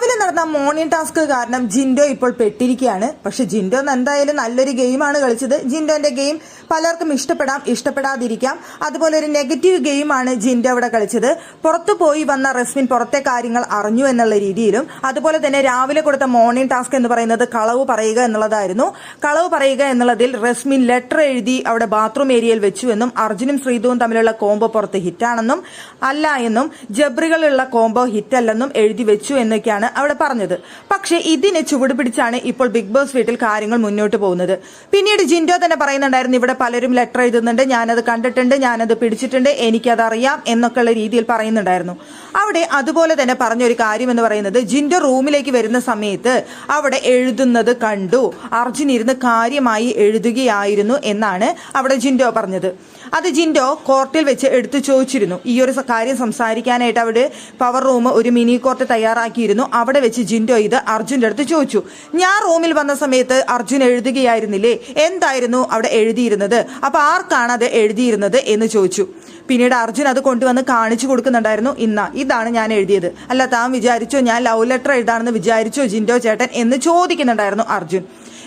രാവിലെ നടന്ന morning task കാരണം ജിൻഡോ ഇപ്പോൾ പെട്ടിരിക്കുകയാണ്. പക്ഷെ ജിൻഡോ എന്തായാലും നല്ലൊരു ഗെയിമാണ് കളിച്ചത്. ജിൻഡോന്റെ ഗെയിം പലർക്കും ഇഷ്ടപ്പെടാതിരിക്കാം. അതുപോലെ ഒരു നെഗറ്റീവ് ഗെയിമാണ് ജിൻഡോ അവിടെ കളിച്ചത്. പുറത്തു പോയി വന്ന റസ്മിൻ പുറത്തെ കാര്യങ്ങൾ അറിഞ്ഞു എന്നുള്ള രീതിയിലും, അതുപോലെ തന്നെ രാവിലെ കൊടുത്ത മോർണിംഗ് ടാസ്ക് എന്ന് പറയുന്നത് കളവ് പറയുക എന്നുള്ളതായിരുന്നു. കളവ് പറയുക എന്നുള്ളതിൽ റസ്മിൻ ലെറ്റർ എഴുതി അവിടെ ബാത്റൂം ഏരിയയിൽ വെച്ചു എന്നും അർജുനും ശ്രീധുവും തമ്മിലുള്ള കോംബോ പുറത്ത് ഹിറ്റാണെന്നും അല്ല എന്നും ജബ്രികളുള്ള കോംബോ ഹിറ്റല്ലെന്നും എഴുതി വെച്ചു എന്നൊക്കെയാണ് അവിടെ പറഞ്ഞത്. പക്ഷേ ഇതിനെ ചുവട് പിടിച്ചാണ് ഇപ്പോൾ ബിഗ് ബോസ് വീട്ടിൽ കാര്യങ്ങൾ മുന്നോട്ട് പോകുന്നത്. പിന്നീട് ജിൻഡോ തന്നെ പറയുന്നുണ്ടായിരുന്നു, ഇവിടെ പലരും ലെറ്റർ എഴുതുന്നുണ്ട്, ഞാനത് കണ്ടിട്ടുണ്ട്, ഞാനത് പിടിച്ചിട്ടുണ്ട്, എനിക്കതറിയാം എന്നൊക്കെയുള്ള രീതിയിൽ പറയുന്നുണ്ടായിരുന്നു. അവിടെ അതുപോലെ തന്നെ പറഞ്ഞൊരു കാര്യം എന്ന് പറയുന്നത്, ജിൻഡോ റൂമിലേക്ക് വരുന്ന സമയത്ത് അവിടെ എഴുതുന്നത് കണ്ടു, അർജുൻ ഇരുന്ന് കാര്യമായി എഴുതുകയായിരുന്നു എന്നാണ് അവിടെ ജിൻഡോ പറഞ്ഞത്. അത് ജിൻഡോ കോർട്ടിൽ വെച്ച് എടുത്തു ചോദിച്ചിരുന്നു. ഈ ഒരു കാര്യം സംസാരിക്കാനായിട്ട് അവിടെ പവർ റൂം ഒരു മിനി കോർട്ട് തയ്യാറാക്കിയിരുന്നു. അവിടെ വെച്ച് ജിൻഡോ ഇത് അർജുന്റെ അടുത്ത് ചോദിച്ചു. ഞാൻ റൂമിൽ വന്ന സമയത്ത് അർജുൻ എഴുതുകയായിരുന്നില്ലേ, എന്തായിരുന്നു അവിടെ എഴുതിയിരുന്നത്, അപ്പൊ ആർക്കാണ് അത് എഴുതിയിരുന്നത് എന്ന് ചോദിച്ചു. പിന്നീട് അർജുൻ അത് കൊണ്ടുവന്ന് കാണിച്ചു കൊടുക്കുന്നുണ്ടായിരുന്നു. ഇതാണ് ഞാൻ എഴുതിയത്, അല്ല താൻ വിചാരിച്ചോ ഞാൻ ലവ് ലെറ്റർ എഴുതാണെന്ന് വിചാരിച്ചോ ജിൻഡോ ചേട്ടൻ എന്ന് ചോദിക്കുന്നുണ്ടായിരുന്നു അർജുൻ.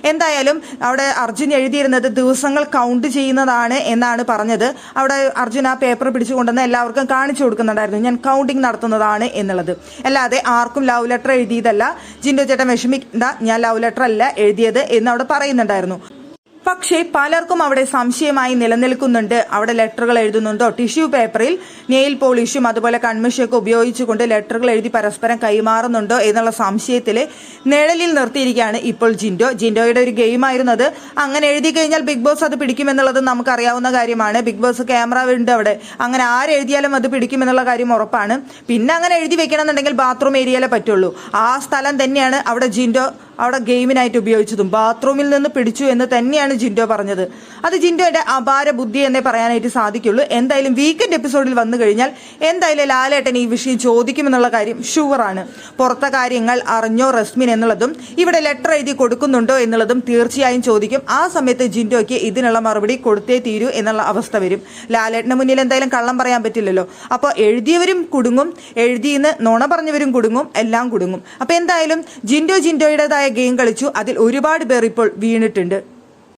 എന്തായാലും അവിടെ അർജുൻ എഴുതിയിരുന്നത് ദിവസങ്ങൾ കൗണ്ട് ചെയ്യുന്നതാണ് എന്നാണ് പറഞ്ഞത്. അവിടെ അർജുൻ ആ പേപ്പർ പിടിച്ചുകൊണ്ടെന്ന് എല്ലാവർക്കും കാണിച്ചു കൊടുക്കുന്നുണ്ടായിരുന്നു, ഞാൻ കൗണ്ടിങ് നടത്തുന്നതാണ് എന്നുള്ളത്. അല്ലാതെ ആർക്കും ലവ് ലെറ്റർ എഴുതിയതല്ല, ജിൻഡോ ചേട്ടൻ വിഷമിക്കണ്ട, ഞാൻ ലവ് ലെറ്റർ അല്ല എഴുതിയത് എന്ന് അവിടെ പറയുന്നുണ്ടായിരുന്നു. പക്ഷേ പലർക്കും അവിടെ സംശയമായി നിലനിൽക്കുന്നുണ്ട്, അവിടെ ലെറ്ററുകൾ എഴുതുന്നുണ്ടോ, ടിഷ്യൂ പേപ്പറിൽ നെയിൽ പോളിഷും അതുപോലെ കൺമഷിയൊക്കെ ഉപയോഗിച്ചുകൊണ്ട് ലെറ്ററുകൾ എഴുതി പരസ്പരം കൈമാറുന്നുണ്ടോ എന്നുള്ള സംശയത്തിൽ നിഴലിൽ നിർത്തിയിരിക്കുകയാണ് ഇപ്പോൾ ജിൻഡോയുടെ ഒരു ഗെയിമായിരുന്നു അത്. അങ്ങനെ എഴുതി കഴിഞ്ഞാൽ ബിഗ് ബോസ് അത് പിടിക്കുമെന്നുള്ളത് നമുക്കറിയാവുന്ന കാര്യമാണ്. ബിഗ് ബോസ് ക്യാമറ ഉണ്ട് അവിടെ, അങ്ങനെ ആരെഴുതിയാലും അത് പിടിക്കുമെന്നുള്ള കാര്യം ഉറപ്പാണ്. പിന്നെ അങ്ങനെ എഴുതി വെക്കണമെന്നുണ്ടെങ്കിൽ ബാത്റൂം ഏരിയയിലേ പറ്റുള്ളൂ. ആ സ്ഥലം തന്നെയാണ് അവിടെ ജിൻഡോ അവിടെ ഗെയിമിനായിട്ട് ഉപയോഗിച്ചതും, ബാത്റൂമിൽ നിന്ന് പിടിച്ചു എന്ന് തന്നെയാണ് ജിൻഡോ പറഞ്ഞത്. അത് ജിൻഡോയുടെ അപാര ബുദ്ധി എന്നേ പറയാനായിട്ട് സാധിക്കുള്ളൂ. എന്തായാലും വീക്കെൻഡ് എപ്പിസോഡിൽ വന്നു കഴിഞ്ഞാൽ എന്തായാലും ലാലേട്ടൻ ഈ വിഷയം ചോദിക്കുമെന്നുള്ള കാര്യം ഷുവറാണ്. പുറത്തെ കാര്യങ്ങൾ അറിഞ്ഞോ റസ്മിൻ എന്നുള്ളതും ഇവിടെ ലെറ്റർ എഴുതി കൊടുക്കുന്നുണ്ടോ എന്നുള്ളതും തീർച്ചയായും ചോദിക്കും. ആ സമയത്ത് ജിൻഡോയ്ക്ക് ഇതിനുള്ള മറുപടി കൊടുത്തേ തീരൂ എന്നുള്ള അവസ്ഥ വരും. ലാലേട്ടന് മുന്നിൽ എന്തായാലും കള്ളം പറയാൻ പറ്റില്ലല്ലോ. അപ്പോൾ എഴുതിയവരും കുടുങ്ങും, എഴുതിയെന്ന് നുണ പറഞ്ഞവരും കുടുങ്ങും, എല്ലാം കുടുങ്ങും. അപ്പൊ എന്തായാലും ജിൻഡോയുടേതായ ഗെയിം കളിച്ചു, അതിൽ ഒരുപാട് പേർ ഇപ്പോൾ വീണിട്ടുണ്ട്.